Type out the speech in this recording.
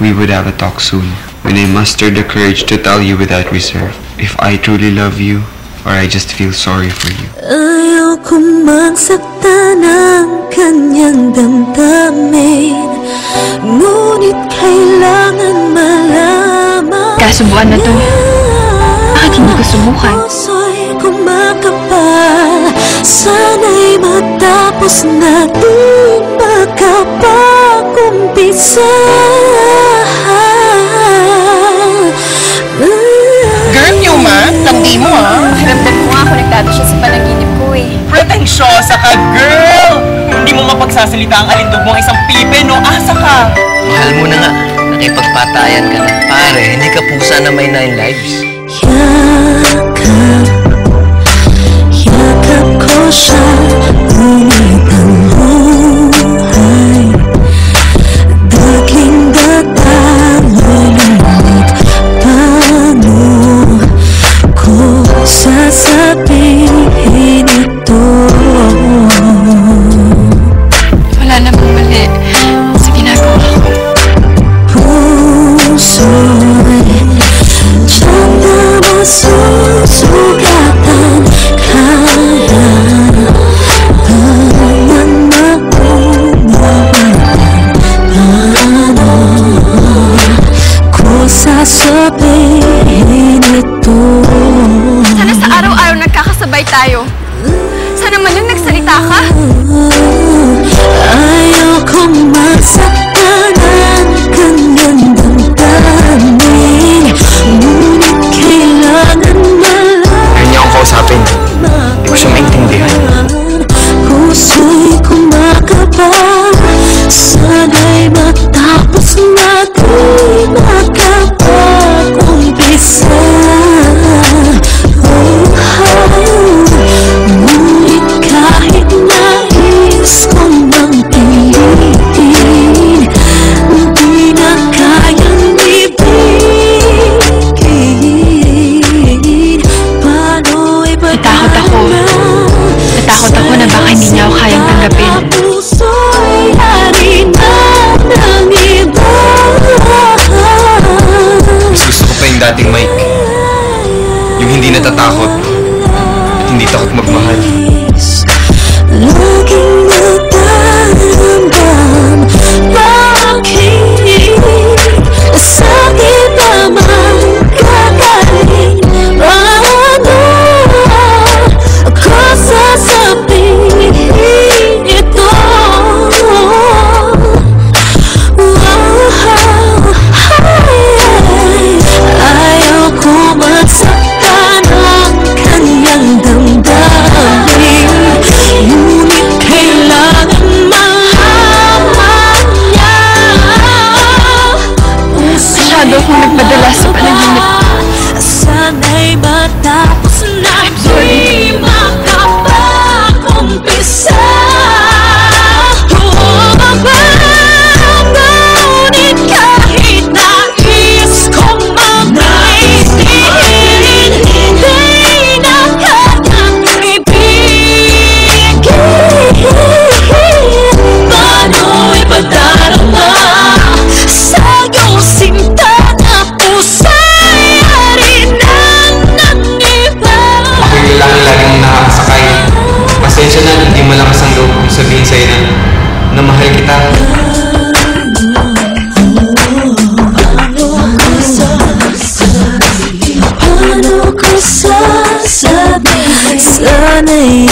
we would have a talk soon, when I mustered the courage to tell you without reserve if I truly love you or I just feel sorry for you. Ayaw kong magsaktan ng kanyang damdamin, ngunit kailangan malaman. Kasubuan na to. Bakit hindi ko subukan? Puso'y kumakapal, sana'y matapos natin makapag-umpisa. Girl, Yuma, landi mo ha? Ramdam ko nga konektado siya sa panaginip ko eh. Pretensyosa ka, girl! Hindi mo mapagsasalita ang alindog mong isang pipe, no? Asa ka? Mahal mo na nga. Nakipagpatayan ka na. Pare, hindi ka pusa na may 9 lives. Yakap ko siya, ngunit ang buhay daging datang lulunod. Paano ko sasabihin ito? Wala namang mali sa ginagawa ko. Puso'y tiyan na masusugatan, kaya naman maunawagan. Paano ko sasabihin ito? Sana sa araw-araw nagkakasabay tayo. Sana man lang nagsalita ka. Ayaw kong magsaktan ng kanyang damdamin, ngunit kailangan malaman. Kaya niya akong kausapin. Hindi ko siya maintindihan. Puso'y kumakapal, sana'y matapos natin makapag-umpisa. Ngunit kahit nais kong mang pilitin, hindi na kayang ibigin. Paano'y Natakot ako. Natakot ako na baka hindi niya ako kayang tanggapin. Puso'y harina ng iba. Gusto ko pa yung dating Mike. Yung hindi natatakot at hindi takot magmahal. Laging nataramdam, bakit sakit naman kagaling? Paano ako sasabihin ito? Ayaw ko magsaktan ng kanyang damdamin, ngunit kailangan malaman niya. Masyado akong nagpadala sa panaginip ko. Sana'y matapos natin makapag-umpisa. Ngunit kahit nais kong mag-isipin, hindi na kayang ibigin. Paano'y pagdarama sa iyong sinta na puso'y harinang ng iba? Ako yung laging nakakasakay. Pasensya na, hindi malakas ang loob kong sabihin sa'yo na mahal kita. Paano ko sasabihin? Sana'y